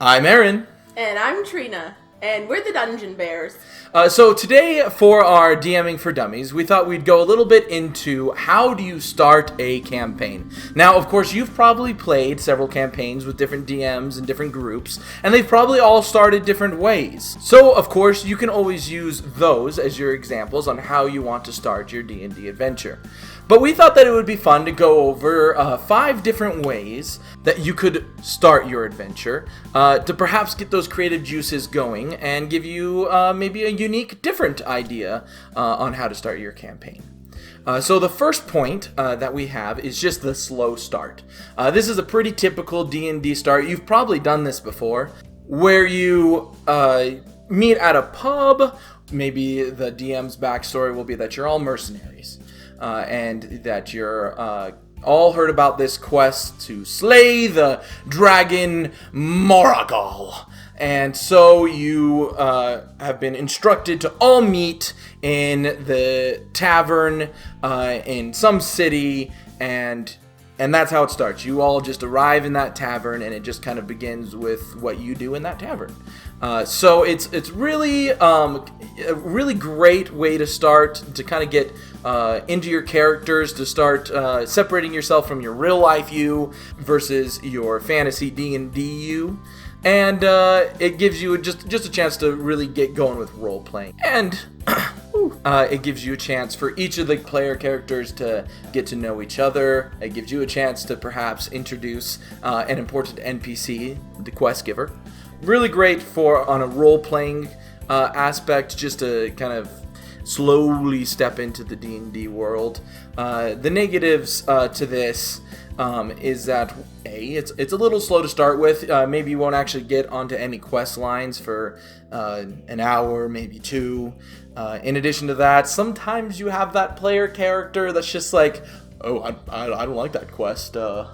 I'm Aaron. And I'm Trina. And we're the Dungeon Bears. So today, for our DMing for Dummies, we thought we'd go a little bit into how do you start a campaign. Now, of course, you've probably played several campaigns with different DMs and different groups, and they've probably all started different ways. So, of course, you can always use those as your examples on how you want to start your D&D adventure. But we thought that it would be fun to go over 5 different ways that you could start your adventure to perhaps get those creative juices going and give you maybe a unique, different idea on how to start your campaign. So the first point that we have is just the slow start. This is a pretty typical D&D start. You've probably done this before, where you meet at a pub. Maybe the DM's backstory will be that you're all mercenaries. And that you're all heard about this quest to slay the dragon Moragal. And so you have been instructed to all meet in the tavern in some city, and that's how it starts. You all just arrive in that tavern, and it just kind of begins with what you do in that tavern. So it's really a really great way to start, to kind of get into your characters, to start separating yourself from your real life you versus your fantasy D&D you. And it gives you just a chance to really get going with role playing. And it gives you a chance for each of the player characters to get to know each other. It gives you a chance to perhaps introduce an important NPC, the quest giver. Really great for on a role-playing aspect, just to kind of slowly step into the D&D world. The negatives to this is that it's a little slow to start with. Maybe you won't actually get onto any quest lines for an hour, maybe 2. In addition to that, sometimes you have that player character that's just like, oh, I don't like that quest. No,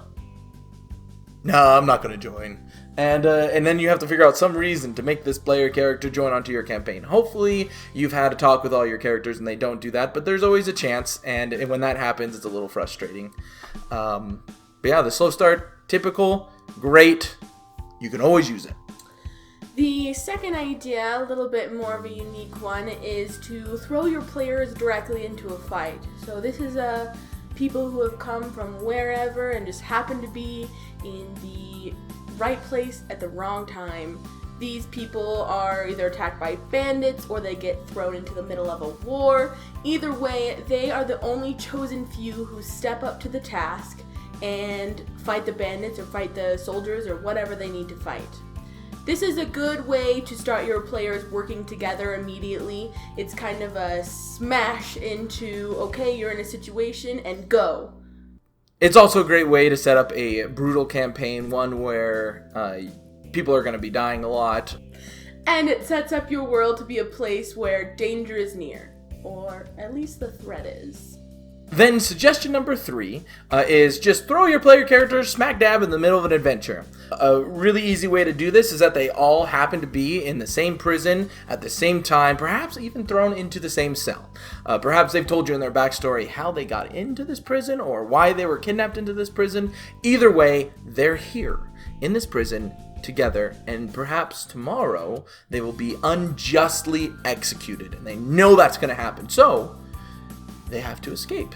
I'm not going to join. And then you have to figure out some reason to make this player character join onto your campaign. Hopefully, you've had a talk with all your characters and they don't do that, but there's always a chance, and when that happens, it's a little frustrating. But yeah, the slow start, typical, great. You can always use it. The second idea, a little bit more of a unique one, is to throw your players directly into a fight. So this is people who have come from wherever and just happen to be in the right place at the wrong time. These people are either attacked by bandits or they get thrown into the middle of a war. Either way, they are the only chosen few who step up to the task and fight the bandits or fight the soldiers or whatever they need to fight. This is a good way to start your players working together immediately. It's kind of a smash into, okay, you're in a situation, and go. It's also a great way to set up a brutal campaign, one where people are going to be dying a lot. And it sets up your world to be a place where danger is near, or at least the threat is. Then suggestion number 3 is just throw your player characters smack dab in the middle of an adventure. A really easy way to do this is that they all happen to be in the same prison at the same time, perhaps even thrown into the same cell. Perhaps they've told you in their backstory how they got into this prison or why they were kidnapped into this prison. Either way, they're here in this prison together, and perhaps tomorrow they will be unjustly executed, and they know that's going to happen. So they have to escape.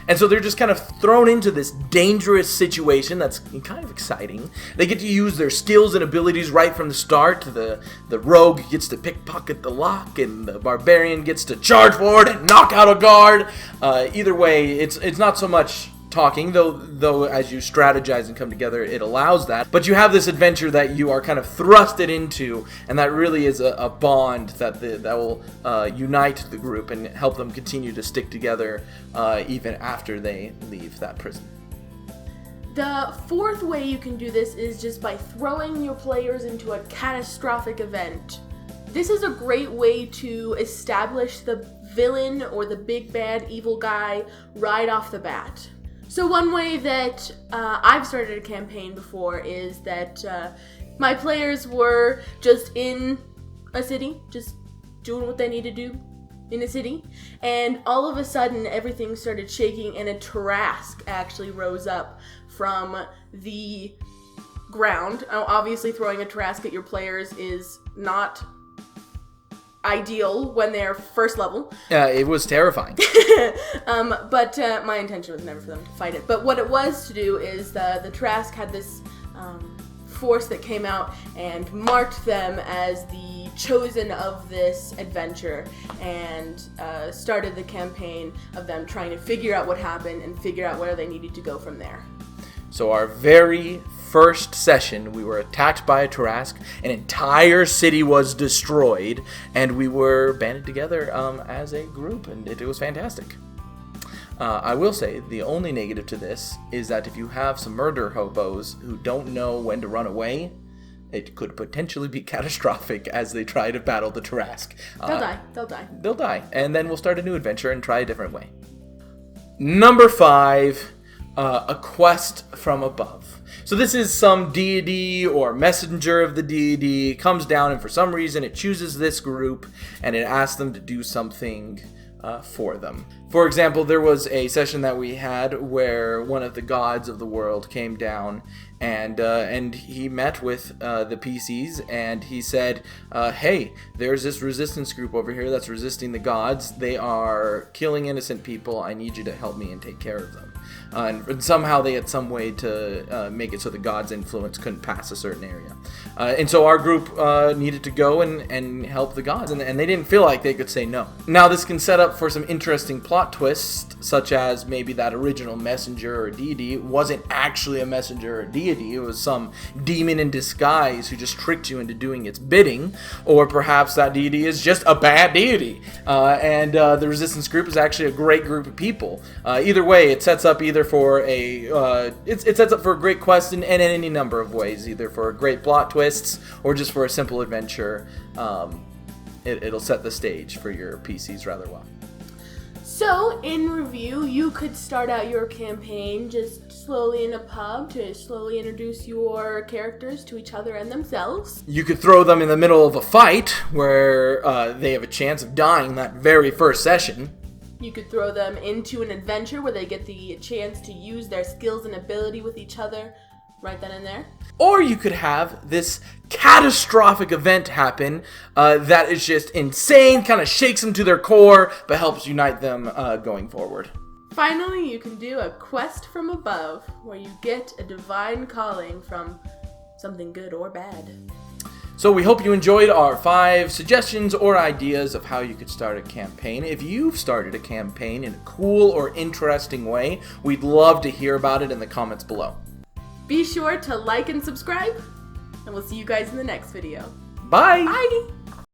And so they're just kind of thrown into this dangerous situation that's kind of exciting. They get to use their skills and abilities right from the start. The rogue gets to pickpocket the lock, and the barbarian gets to charge forward and knock out a guard. Either way, it's not so much talking, though as you strategize and come together, it allows that. But you have this adventure that you are kind of thrusted into, and that really is a bond that will unite the group and help them continue to stick together even after they leave that prison. The fourth way you can do this is just by throwing your players into a catastrophic event. This is a great way to establish the villain or the big bad evil guy right off the bat. So one way that I've started a campaign before is that my players were just in a city, just doing what they need to do in a city, and all of a sudden everything started shaking and a Tarrasque actually rose up from the ground. Obviously, throwing a Trask at your players is not ideal when they're first level. It was terrifying. But my intention was never for them to fight it. But what it was to do is the Trask had this force that came out and marked them as the chosen of this adventure, and started the campaign of them trying to figure out what happened and figure out where they needed to go from there. So our very first session, we were attacked by a Trask, an entire city was destroyed, and we were banded together as a group, and it was fantastic. I will say, the only negative to this is that if you have some murder hobos who don't know when to run away, it could potentially be catastrophic as they try to battle the Trask. They'll die. And then we'll start a new adventure and try a different way. Number 5, a quest from above. So this is some deity or messenger of the deity comes down, and for some reason it chooses this group and it asks them to do something for them. For example, there was a session that we had where one of the gods of the world came down and he met with the PCs, and he said, hey, there's this resistance group over here that's resisting the gods. They are killing innocent people. I need you to help me and take care of them. And somehow they had some way to make it so the god's influence couldn't pass a certain area. And so our group needed to go and help the gods, and they didn't feel like they could say no. Now this can set up for some interesting plot twists, such as maybe that original messenger or deity wasn't actually a messenger or deity. It was some demon in disguise who just tricked you into doing its bidding, or perhaps that deity is just a bad deity, and the resistance group is actually a great group of people. Either way, it sets up either for it sets up for a great quest in any number of ways, either for great plot twists or just for a simple adventure. It'll set the stage for your PCs rather well. So, in review, you could start out your campaign just slowly in a pub to slowly introduce your characters to each other and themselves. You could throw them in the middle of a fight where they have a chance of dying that very first session. You could throw them into an adventure where they get the chance to use their skills and ability with each other right then and there. Or you could have this catastrophic event happen that is just insane, kind of shakes them to their core, but helps unite them going forward. Finally, you can do a quest from above, where you get a divine calling from something good or bad. So we hope you enjoyed our 5 suggestions or ideas of how you could start a campaign. If you've started a campaign in a cool or interesting way, we'd love to hear about it in the comments below. Be sure to like and subscribe, and we'll see you guys in the next video. Bye! Bye!